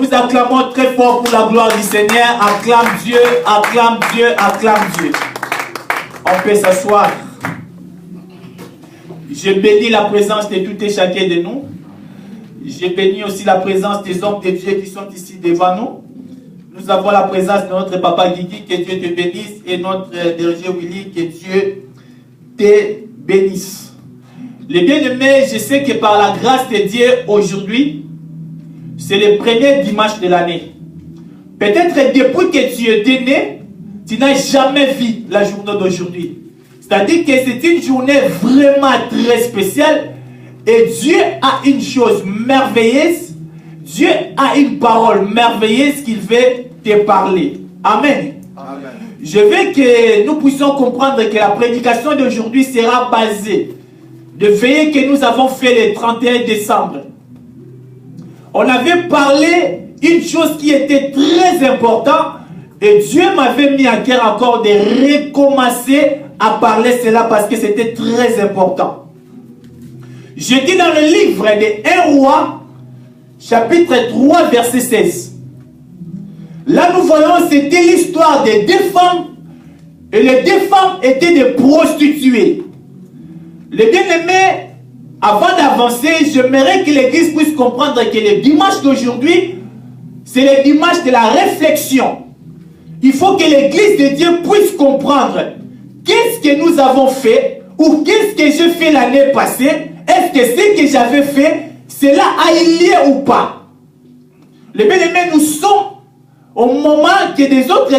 nous acclamons très fort pour la gloire du Seigneur. Acclame Dieu, acclame Dieu, acclame Dieu. On peut s'asseoir. Je bénis la présence de tout et chacun de nous. Je bénis aussi la présence des hommes de Dieu qui sont ici devant nous. Nous avons la présence de notre papa Guigui, que Dieu te bénisse, et notre berger Willy, que Dieu te bénisse. Les bien-aimés, je sais que par la grâce de Dieu, aujourd'hui, c'est le premier dimanche de l'année. Peut-être depuis que tu es né, tu n'as jamais vu la journée d'aujourd'hui. C'est-à-dire que c'est une journée vraiment très spéciale. Et Dieu a une chose merveilleuse. Dieu a une parole merveilleuse qu'il veut te parler. Amen. Amen. Je veux que nous puissions comprendre que la prédication d'aujourd'hui sera basée de veillée que nous avons fait le 31 décembre. On avait parlé une chose qui était très importante et Dieu m'avait mis à cœur encore de recommencer à parler cela parce que c'était très important. Je dis dans le livre de 1 Roi, chapitre 3, verset 16. Là, nous voyons, c'était l'histoire de deux femmes. Et les deux femmes étaient des prostituées. Les bien-aimés, avant d'avancer, j'aimerais que l'Église puisse comprendre que le dimanche d'aujourd'hui, c'est le dimanche de la réflexion. Il faut que l'Église de Dieu puisse comprendre qu'est-ce que nous avons fait ou qu'est-ce que j'ai fait l'année passée. Est-ce que ce que j'avais fait, cela a lié ou pas? Les bien-aimés, nous sommes au moment que des autres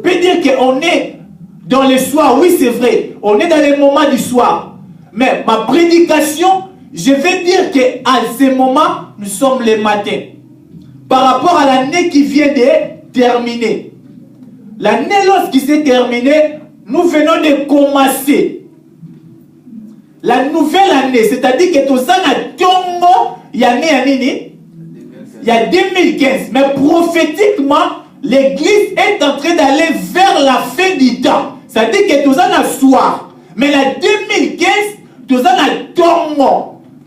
peuvent dire qu'on est dans le soir. Oui, c'est vrai. On est dans les moments du soir. Mais ma prédication, je vais dire qu'à ce moment, nous sommes le matin. Par rapport à l'année qui vient de terminer. L'année lorsqu'il s'est terminée, nous venons de commencer la nouvelle année. C'est-à-dire que tout ça n'a tombé, il y a 2015. Mais prophétiquement, l'Église est en train d'aller vers la fin du temps. C'est-à-dire que tout ça n'a soir. Mais la 2015, tout ça n'a tombé.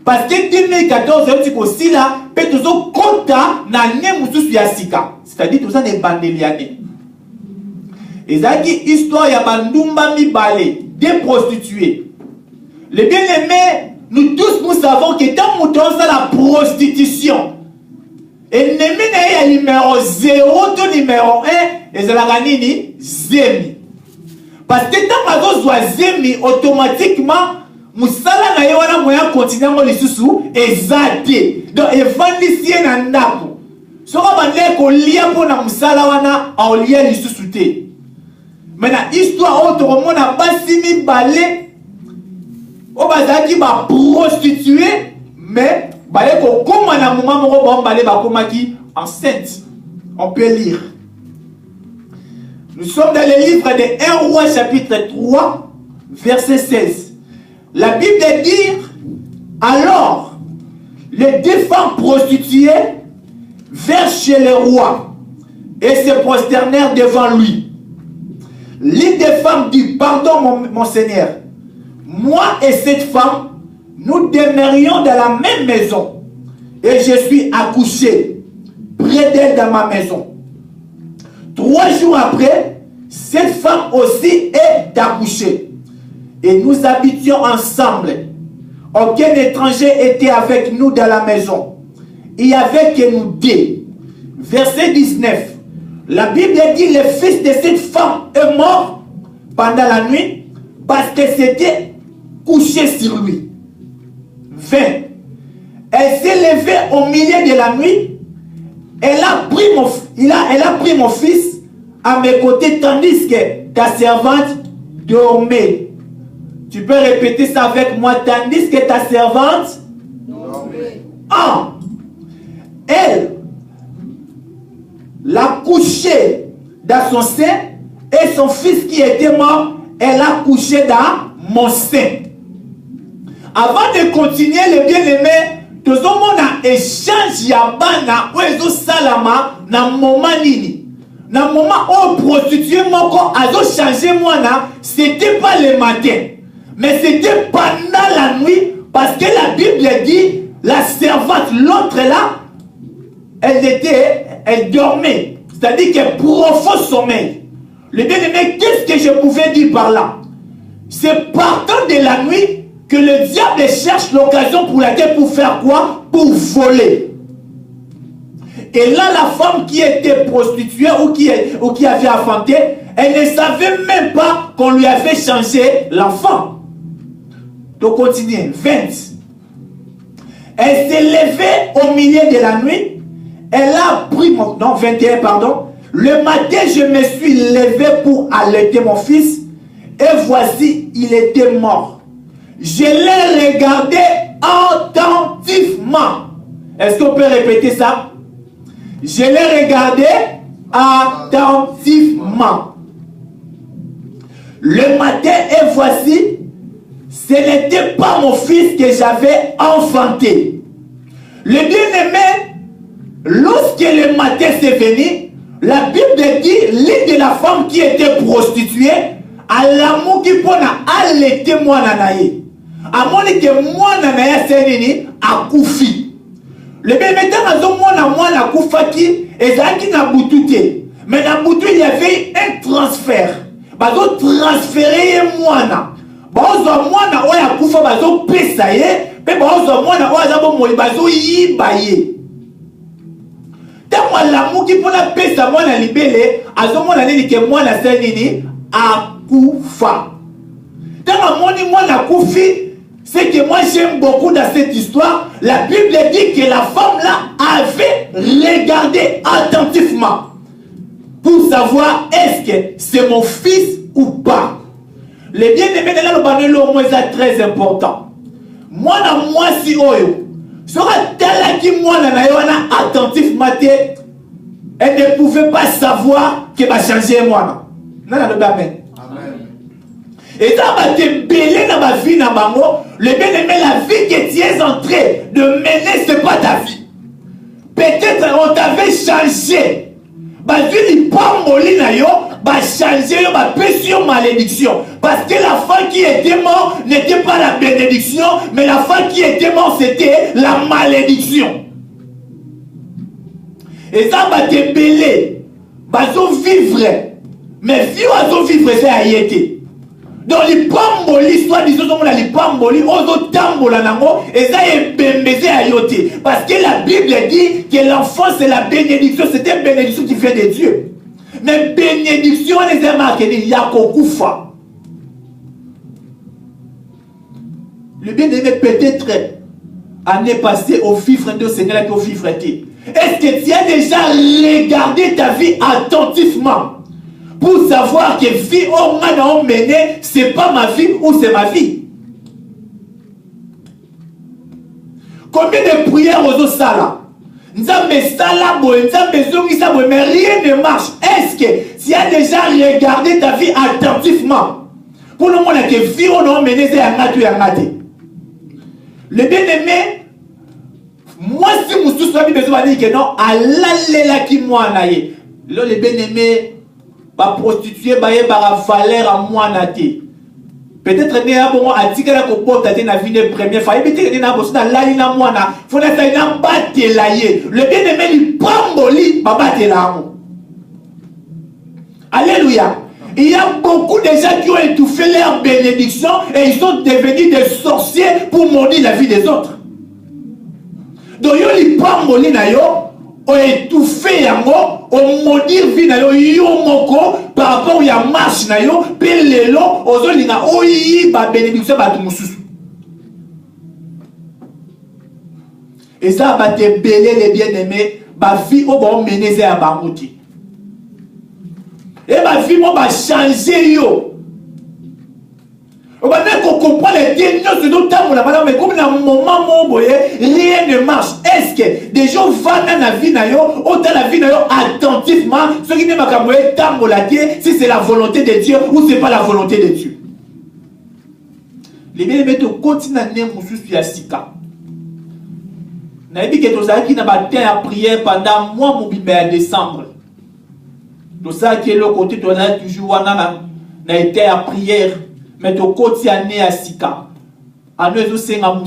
Parce que 2014, c'est aussi là, peut tout ça compta na ne mususu ya sika. C'est-à-dire tout ça n'est pas l'année. Et ça qui histoire ya bandumba mi balé, des prostituées. Les bien-aimés, nous tous nous savons que dans nous dans la prostitution. Et le numéro 0, tout numéro 1, et c'est la ganini, zemi. Parce que tant que soit zemi, automatiquement, musala na yewana moya continuer mo lisusu ezate. Donc evandisien na ndako. Soko bande ko lia pona musala wana a lia lisusu te. Maintenant histoire autre monde a basimi balé. O bazaki ba prostituée mais balé ko koma na moment moko ba balé ba koma ki enceinte. On peut lire. Nous sommes dans le livre de 1 Roi chapitre 3 verset 16. La Bible dit alors les deux femmes prostituées vinrent chez le roi et se prosternèrent devant lui. L'une des femmes dit pardon mon Seigneur, moi et cette femme nous demeurions dans la même maison et je suis accouché près d'elle dans ma maison. 3 jours après, cette femme aussi est accouchée. Et nous habitions ensemble. Aucun étranger était avec nous dans la maison. Il n'y avait que nous deux. Verset 19. La Bible dit le fils de cette femme est mort pendant la nuit parce que c'était couché sur lui. 20. Elle s'est levée au milieu de la nuit. Elle a pris mon fils à mes côtés tandis que ta servante dormait. Tu peux répéter ça avec moi. Tandis que ta servante dormait. Ah, elle l'a couché dans son sein et son fils qui était mort, elle l'a couché dans mon sein. Avant de continuer, les bien-aimés, tout le monde a échangé yabana ou ezo salama na moment nini. Na moment où prostitué moko azo changé moi na, c'était pas le matin, mais c'était pendant la nuit parce que la Bible dit la servante, l'autre là, elle dormait. C'est-à-dire qu'elle profond sommeil. Le bien-aimé, qu'est-ce que je pouvais dire par là? C'est partant de la nuit que le diable cherche l'occasion pour laquelle, pour faire quoi? Pour voler. Et là, la femme qui était prostituée ou qui avait enfanté, elle ne savait même pas qu'on lui avait changé l'enfant. Donc, continuez. 20. Elle s'est levée au milieu de la nuit. Elle a pris mon... Non, 21, pardon. Le matin, je me suis levé pour allaiter mon fils. Et voici, il était mort. Je l'ai regardé attentivement. Est-ce qu'on peut répéter ça? Je l'ai regardé attentivement. Le matin, et voici, ce n'était pas mon fils que j'avais enfanté. Le bien-aimé, lorsque le matin s'est venu, la Bible dit, l'une de la femme qui était prostituée, à l'amour qui pona allaiter moi nanaye. À mon que moi nanaye c'est à koufi. Le bien-aimé dans moi na koufaki et zaki na boutouté. Mais na boutou il y avait un transfert. Bazo transférer moi na. Bazo moi na oya koufa bazo pesaye. Pe bazo moi na oya zabo moi bazo yibaye. Tant l'amour qui pona pesa moi na libélé, azo moi na nini que moi na c'est nini à Koufa. Dans mon moi na Koufi, c'est que moi j'aime beaucoup dans cette histoire. La Bible dit que la femme là avait regardé attentivement pour savoir est-ce que c'est mon fils ou pas. Le bien-aimé de la banelo au moins c'est très important. Moi na moi si oyo sera tel qui moi na yona attentivement elle ne pouvait pas savoir que va changer moi. Non, amen. Et ça va te belé dans ma vie, dans ma mort. Le bien-aimé, la vie que tu es en train de mener, ce n'est pas ta vie. Peut-être on t'avait changé. Bah, tu n'es pas molli, bah, changer, bah, péché, malédiction. Parce que la femme qui était morte n'était pas la bénédiction, mais la femme qui était morte, c'était la malédiction. Et ça va te belé. Bah, vivre. Mais si on vivre, c'est à y être. Donc, les pamboli, soit disons, on a les pamboli, on a tambola nango, et ça est bembezé à yoté. Parce que la Bible dit que l'enfant, c'est la bénédiction, c'est une bénédiction qui vient de Dieu. Mais bénédiction, on les a marqués, il y a Kokoufa. Le bien-aimé, peut-être, année passée, au vivre de Seigneur, au vivre de. Est-ce que tu as déjà regardé ta vie attentivement? Pour savoir que vie au moins mené, c'est pas ma vie ou c'est ma vie. Combien de prières aux autres salles? Mais rien ne marche. Est-ce que tu as déjà regardé ta vie attentivement? Pour le moment, que vie au mené, c'est un gâteau et un gâteau. Le bien-aimé, moi, si vous souhaitez besoin de dire que non, à l'alléla qui moi naïe. Là, le bien-aimé, va prostituer, va valeur à moi naté. Peut-être que a bon a dit que la comporte a été la vie de première fois. Et peut-être que na bosse na la ina moi na. Faut na ça na battre laïe. Le bien-aimé lui pamboli, va battre la. Alléluia. Il y a beaucoup de gens qui ont étouffé leur bénédiction et ils sont devenus des sorciers pour maudire la vie des autres. Donc yo li pamboli na yo. On étouffé yango, on maudire vie na yo moko par rapport à marche na yo, pe lelo ozolinga oyi ba bénédiction ba tout mususu. Et ça va te belé les bien-aimés, ba vie au bon mené à bangoti. Et ma vie moi va changer yo. On va dire qu'on comprend les derniers de notre temps, mais comme dans un moment où rien ne marche, est-ce que des gens vont dans la vie, autant la vie attentivement, ce qui n'est pas comme si c'est la volonté de Dieu ou ce n'est pas la volonté de Dieu. Les bien-aimés continuent à ne pas se faire. N'a dit que tous qui n'a pas à prière pendant mois mon bibé décembre. Tout ça qui est le côté de la toujours n'a été à prière. Mais tu continues à Sika. À nous, nous sommes dans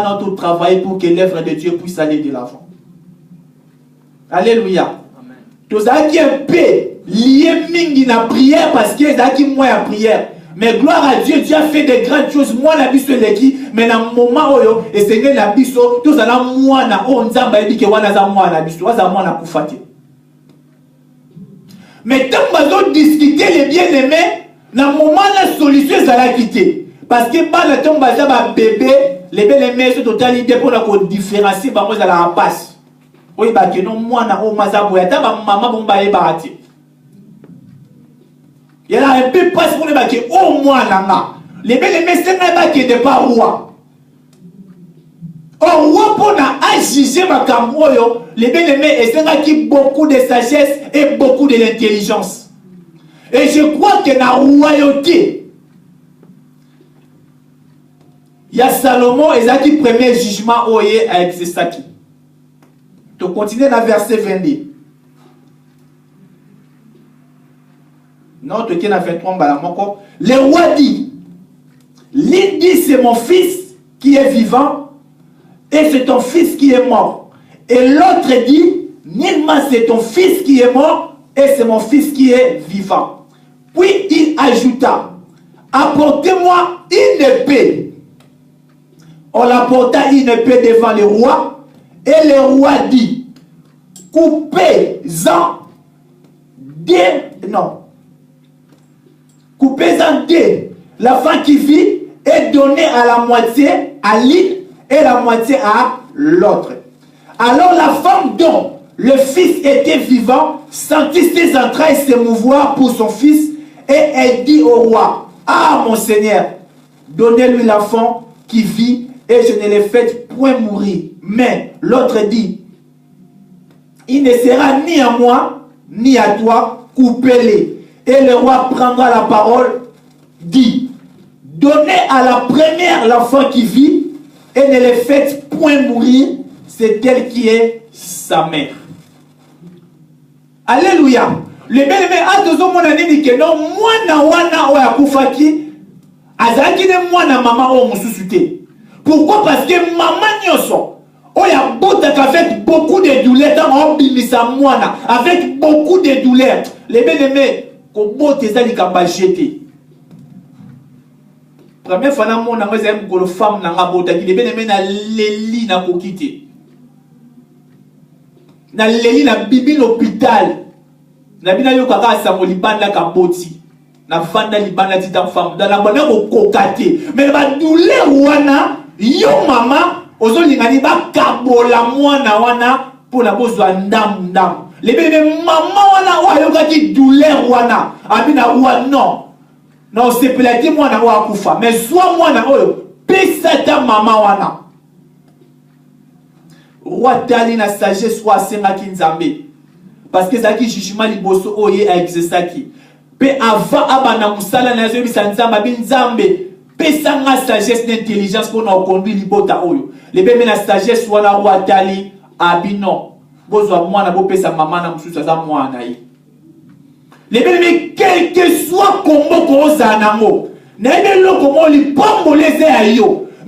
notre travail pour que l'œuvre de Dieu puisse aller de l'avant. Alléluia. Tous qui un peu lié mingi na prière parce que ça qui moi à prière. Mais gloire à Dieu, Dieu a fait des grandes choses. Moi la biso leki, mais dans moment oyo et Seigneur la biso, tous ala moi na o nzamba ebi ke wana za moi na biso, za moi na kufati. Mais tant que discuter les bien-aimés, dans le moment la solution ça la quitter. Parce que pas le temps baza ba bébé, les bien-aimés sont totalement idée pour la différencier ba moi za la passe. Oui ba que non moi na o maza boya ta ba maman bon ba e barati. Il y a un peu passe pour les ba que au moins là. Les bien-aimés c'est pas que de pas roi. Or, pour juger ma camoyo, les bien-aimés, et c'est qui beaucoup de sagesse et beaucoup de l'intelligence. Et je crois que dans la royauté, il y a Salomon et ça qui premier jugement oye avec ce saki. Tu continues dans verset 22. Non, tu es dans 23. Le roi dit, l'un dit c'est mon fils qui est vivant. Et c'est ton fils qui est mort. Et l'autre dit, nullement c'est ton fils qui est mort, et c'est mon fils qui est vivant. Puis il ajouta, apportez-moi une épée. On l'apporta une épée devant le roi, et le roi dit, coupez-en deux, l'enfant qui vit, et donnez à la moitié à l'île, et la moitié à l'autre. Alors la femme dont le fils était vivant sentit ses entrailles s'émouvoir pour son fils et elle dit au roi, ah mon Seigneur, donnez-lui l'enfant qui vit et je ne le fais point mourir. Mais l'autre dit, il ne sera ni à moi ni à toi, coupez-les. Et le roi prendra la parole, dit, donnez à la première l'enfant qui vit et ne le faites point mourir, c'est elle qui est sa mère. Alléluia. Le bien-aimé a toujours mon ami dit que non, moi na wana oya kufaki, azaki ne moi na maman o mususute. Pourquoi? Parce que maman nyoso oya botaka avec beaucoup de douleurs dans obimisa mwana avec beaucoup de douleurs. Le bien-aimé ko bote zali kamba jeter. Première fois, je suis une femme qui est bien na leli na kokite. Na leli na bibi l'hôpital. Na bina yo kaka sa mo libanda ka boti. Na fanda libanda tita femme. Dans la bana ko kokate. Mais ba douleur wana yo mama ozo lingani ba kabola mwana wana pour la bozwa ndam. Les bébés maman wana wa yo kaki douleur wana. Abina wa non. Non, c'est peut-être moi na wa kufa, mais soit moi na oyo, pesa ta maman wana. Roi tali na sagesse soit senga kinzambe. Parce que ça qui jugement liboso oye avec saki. Pe avant abana musala na zo bisa nzamba binzambe. Pesa nga sagesse d'intelligence pour nous conduire libota oyo. Les bébés na sagesse wana roi tali abino. Bozwa moi na bo pesa maman na mususa za moi na yi. Les bien-aimés, quel que soit comment qu'on s'anamo, mais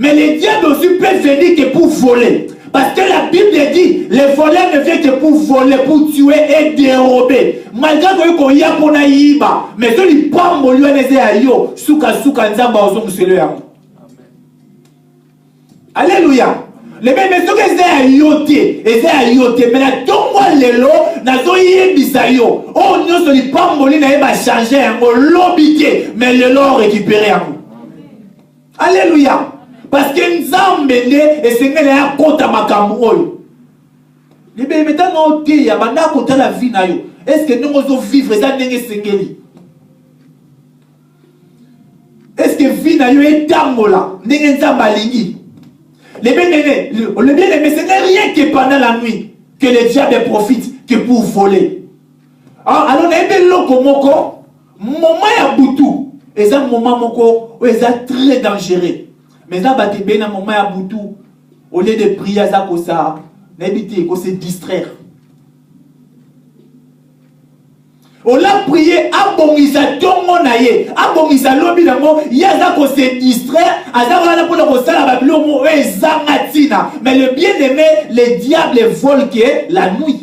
le diable aussi peut venir que pour voler. Parce que la Bible dit, les voleurs ne viennent que pour voler, pour tuer et dérober. Malgré que y a pour naïba, mais que les pommes au lieu de yo, souka nzamba aux hommes. Alléluia. Les mêmes choses que c'est à yoter, et c'est à yoter, mais la tombe lelo, n'a zo bisayo. Oh, nous sommes les pambolines, n'a pas changé, on l'obité, mais le lot récupéré à vous. Alléluia. Parce que nous sommes et c'est un compte à ma camouille. Les mêmes maintenant, on dit, il y a un côté la vie. Est-ce que nous allons vivre ça n'est sengeli? Est-ce que vie n'a eu un tangola? N'est pas balingi? Le bien-aimé, ce n'est rien que pendant la nuit que le diable profite que pour voler. Alors, on a un loco moko, moment ya boutou, et ça, moment moko, ça très dangereux. Mais ça, bah, bien, moment ya boutou, au lieu de prier, ça, comme ça, n'habitez, qu'on se distraire. On l'a prié, abongisa tongo naye, abongisa lobi nango, yaza ko se distraire, azara pour le sala babilo mo ezangatina. Mais le bien-aimé, le diable vole que la nuit.